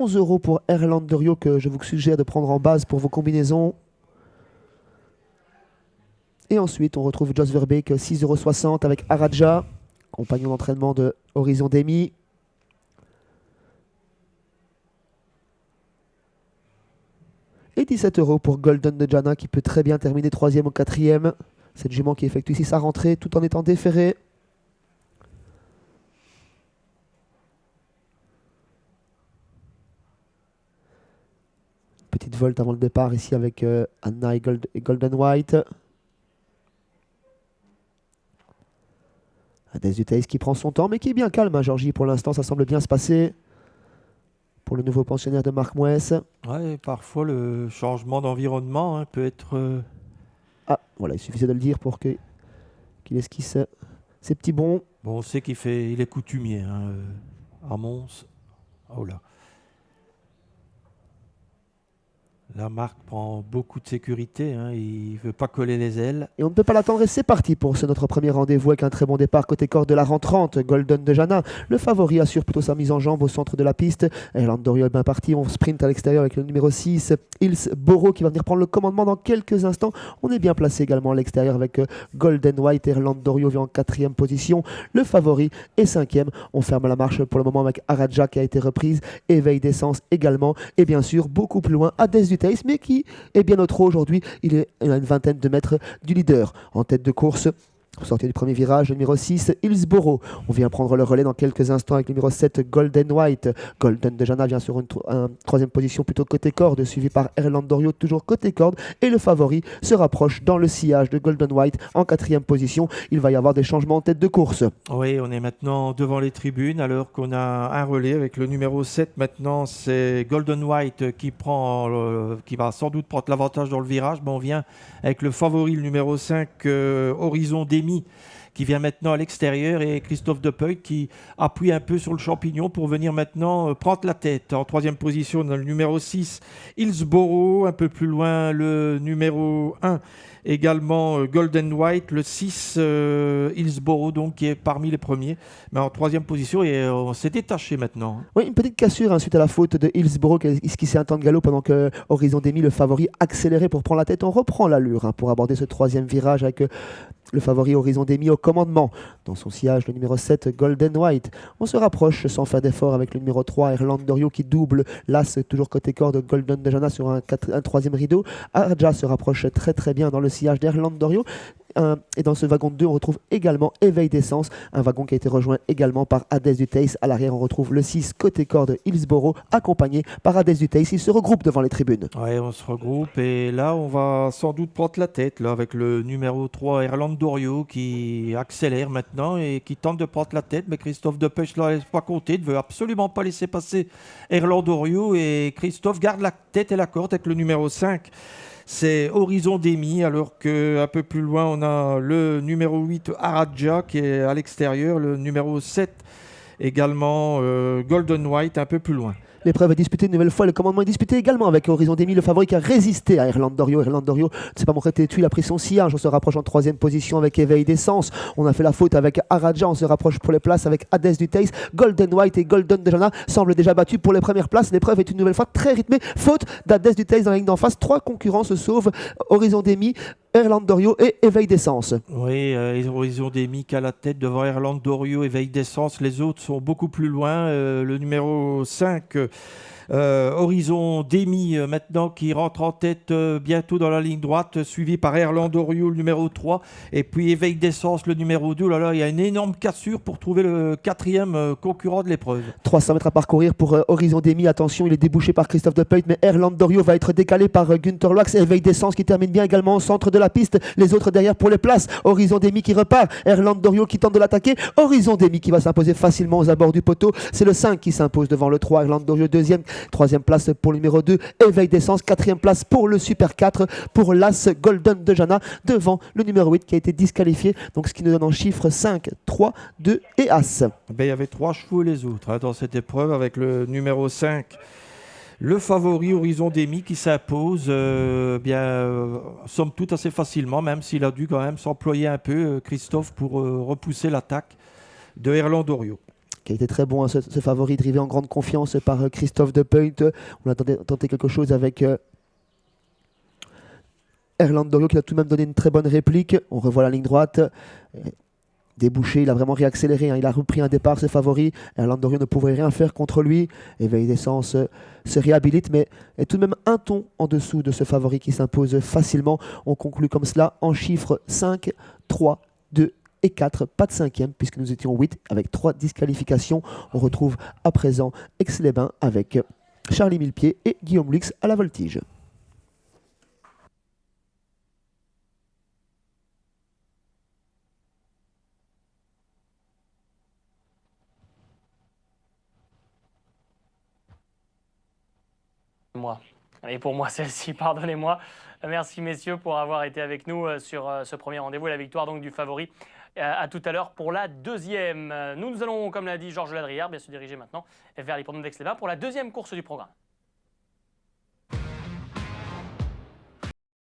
11 € pour Erlandorio que je vous suggère de prendre en base pour vos combinaisons. Et ensuite, on retrouve Jos Verbeek, 6,60 € avec Araja, compagnon d'entraînement de Horizon Demi. Et 17 € pour Golden de Jana qui peut très bien terminer 3e ou 4e. Cette jument qui effectue ici sa rentrée tout en étant déférée. Petite volte avant le départ ici avec Anna et Golden White. Adès du Thaïs qui prend son temps mais qui est bien calme, hein, Georgie, pour l'instant ça semble bien se passer pour le nouveau pensionnaire de Marc Moès. Ouais, parfois le changement d'environnement peut être... Ah, voilà, il suffisait de le dire pour qu'il esquisse ses petits bons. Bon, on sait il est coutumier, à Mons. Oh là. La Marc prend beaucoup de sécurité, il ne veut pas coller les ailes. Et on ne peut pas l'attendre et c'est parti pour notre premier rendez-vous avec un très bon départ côté corde de la rentrante. Golden de Jana, le favori assure plutôt sa mise en jambe au centre de la piste. Erlandorio est bien parti, on sprint à l'extérieur avec le numéro 6, Hillsborough qui va venir prendre le commandement dans quelques instants. On est bien placé également à l'extérieur avec Golden White. Erlandorio vient en 4e position. Le favori est 5e. On ferme la marche pour le moment avec Araja qui a été reprise. Éveil d'essence également. Et bien sûr, beaucoup plus loin, Adès du Thaïs, mais qui est bien au trot aujourd'hui. Il est à une vingtaine de mètres du leader. En tête de course, sortie du premier virage, le numéro 6, Hillsborough. On vient prendre le relais dans quelques instants avec le numéro 7, Golden White. Golden de Jana vient sur une 3e position plutôt côté corde, suivi par Erlandorio, toujours côté corde. Et le favori se rapproche dans le sillage de Golden White en 4e position. Il va y avoir des changements en tête de course. Oui, on est maintenant devant les tribunes alors qu'on a un relais avec le numéro 7. Maintenant, c'est Golden White qui va sans doute prendre l'avantage dans le virage. Mais on vient avec le favori, le numéro 5, Horizon Demi, qui vient maintenant à l'extérieur, et Christophe Depeut qui appuie un peu sur le champignon pour venir maintenant prendre la tête. En 3e position, on a le numéro 6, Hillsborough. Un peu plus loin, le numéro 1, également Golden White. Le 6, Hillsborough, donc, qui est parmi les premiers. Mais en 3e position, et on s'est détaché maintenant. Oui, une petite cassure suite à la faute de Hillsborough qui s'est un temps de galop pendant que Horizon Demi, le favori, accéléré pour prendre la tête. On reprend l'allure pour aborder ce 3e virage avec le favori Horizon Demi au commandement. Dans son sillage, le numéro 7, Golden White. On se rapproche sans faire d'effort avec le numéro 3, Erlandorio, qui double l'as, toujours côté corde, Golden de Jana sur un 3e rideau. Arja se rapproche très très bien dans le sillage d'Erlandorio. Et dans ce wagon 2, on retrouve également Éveil d'essence, un wagon qui a été rejoint également par Adès du Thaïs. À l'arrière, on retrouve le 6 côté corde, Hillsborough, accompagné par Adès du Thaïs. Ils se regroupent devant les tribunes. Ouais, on se regroupe et là, on va sans doute prendre la tête là, avec le numéro 3, Erlandorio, qui accélère maintenant et qui tente de prendre la tête. Mais Christophe Depeut ne la laisse pas compter, ne veut absolument pas laisser passer Erlandorio, et Christophe garde la tête et la corde avec le numéro 5. C'est Horizon Demi, alors qu'un peu plus loin, on a le numéro 8, Araja, qui est à l'extérieur. Le numéro 7, également Golden White, un peu plus loin. L'épreuve est disputée une nouvelle fois. Le commandement est disputé également avec Horizon Demi, le favori qui a résisté à Erlandorio. Erlandorio ne s'est pas montré têtu, il a pris son sillage. On se rapproche en 3e position avec Éveil d'essence. On a fait la faute avec Araja. On se rapproche pour les places avec Adès du Thaïs. Golden White et Golden de Jana semblent déjà battus pour les premières places. L'épreuve est une nouvelle fois très rythmée. Faute d'Adès du Thaïs dans la ligne d'en face. 3 concurrents se sauvent. Horizon Demi, Erlandorio et Éveil d'essence. Oui, Horizon Demi qui a la tête devant Erlandorio, Éveil d'essence. Les autres sont beaucoup plus loin. Le numéro 5, Horizon Demi, maintenant, qui rentre en tête bientôt dans la ligne droite, suivi par Erlandorio, le numéro 3, et puis Éveil d'essence, le numéro 2. Là, il y a une énorme cassure pour trouver le 4e concurrent de l'épreuve. 300 mètres à parcourir pour Horizon Demi. Attention, il est débouché par Christophe Depeut, mais Erlandorio va être décalé par Günther Loax. Éveil d'essence qui termine bien également au centre de la piste. Les autres derrière pour les places. Horizon Demi qui repart. Erlandorio qui tente de l'attaquer. Horizon Demi qui va s'imposer facilement aux abords du poteau. C'est le 5 qui s'impose devant le 3. Erlandorio 2e. 3e place pour le numéro 2. Éveil d'essence. 4e place pour le Super 4. Pour l'As Golden de Jana. Devant le numéro 8 qui a été disqualifié. Donc ce qui nous donne en chiffres 5, 3, 2 et As. Il y avait 3 chevaux les autres dans cette épreuve avec le numéro 5. Le favori Horizon Demi qui s'impose, somme toute assez facilement, même s'il a dû quand même s'employer un peu, Christophe, pour repousser l'attaque de Erlandorio. qui a été très bon, hein, ce favori drivé en grande confiance par Christophe De Point. On a tenté quelque chose avec Erlandorio qui a tout de même donné une très bonne réplique. On revoit la ligne droite. Débouché, il a vraiment réaccéléré, hein. Il a repris un départ, ses favoris. Erlandorio ne pouvait rien faire contre lui. Éveil d'essence se réhabilite, mais est tout de même un ton en dessous de ce favori qui s'impose facilement. On conclut comme cela en chiffres 5, 3, 2 et 4. Pas de cinquième puisque nous étions 8 avec 3 disqualifications. On retrouve à présent Aix-les-Bains avec Charlie Millepied et Guillaume Lux à la voltige. Et pour moi, celle-ci, pardonnez-moi. Merci messieurs pour avoir été avec nous sur ce premier rendez-vous et la victoire donc du favori. À tout à l'heure pour la deuxième. Nous allons, comme l'a dit Georges Ladrière, bien se diriger maintenant vers l'hippodrome d'Aix-les-Bains pour la deuxième course du programme.